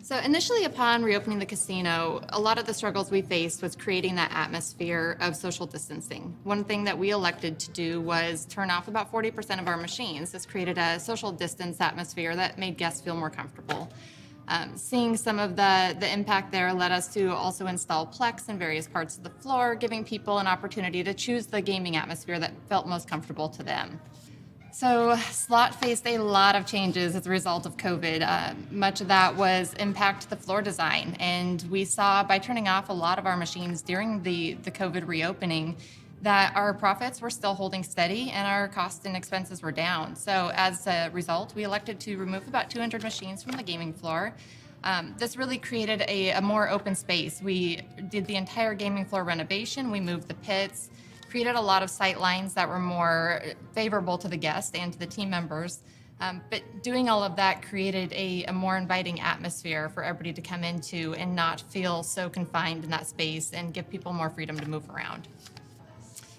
So initially, upon reopening the casino, a lot of the struggles we faced was creating that atmosphere of social distancing. One thing that we elected to do was turn off about 40% of our machines. This created a social distance atmosphere that made guests feel more comfortable. Seeing some of the impact there led us to also install Plex in various parts of the floor, giving people an opportunity to choose the gaming atmosphere that felt most comfortable to them. So slot faced a lot of changes as a result of COVID. Much of that was impact to the floor design. And we saw by turning off a lot of our machines during the COVID reopening that our profits were still holding steady and our costs and expenses were down. So as a result, we elected to remove about 200 machines from the gaming floor. This really created a more open space. We did the entire gaming floor renovation. We moved the pits, created a lot of sight lines that were more favorable to the guests and to the team members. But doing all of that created a more inviting atmosphere for everybody to come into and not feel so confined in that space and give people more freedom to move around.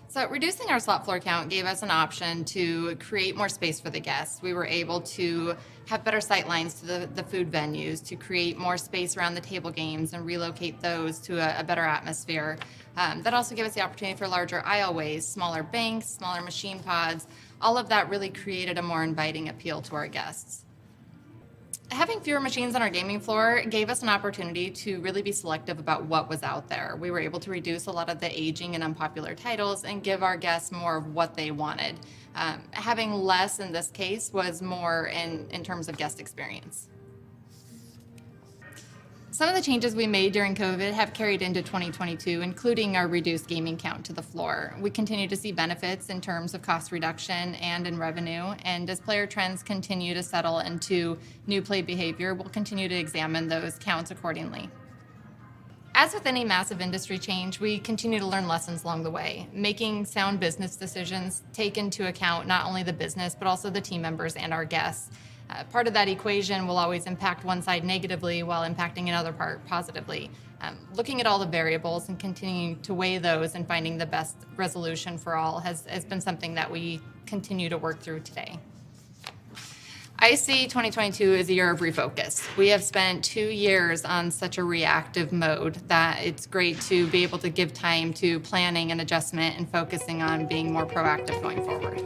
So reducing our slot floor count gave us an option to create more space for the guests. We were able to have better sight lines to the food venues, to create more space around the table games and relocate those to a better atmosphere. That also gave us the opportunity for larger aisleways, smaller banks, smaller machine pods. All of that really created a more inviting appeal to our guests. Having fewer machines on our gaming floor gave us an opportunity to really be selective about what was out there. We were able to reduce a lot of the aging and unpopular titles and give our guests more of what they wanted. Having less in this case was more in terms of guest experience. Some of the changes we made during COVID have carried into 2022, including our reduced gaming count to the floor. We continue to see benefits in terms of cost reduction and in revenue, and as player trends continue to settle into new play behavior, we'll continue to examine those counts accordingly. As with any massive industry change, we continue to learn lessons along the way. Making sound business decisions take into account not only the business, but also the team members and our guests. Part of that equation will always impact one side negatively while impacting another part positively. Looking at all the variables and continuing to weigh those and finding the best resolution for all has been something that we continue to work through today. I see 2022 as a year of refocus. We have spent 2 years on such a reactive mode that it's great to be able to give time to planning and adjustment and focusing on being more proactive going forward.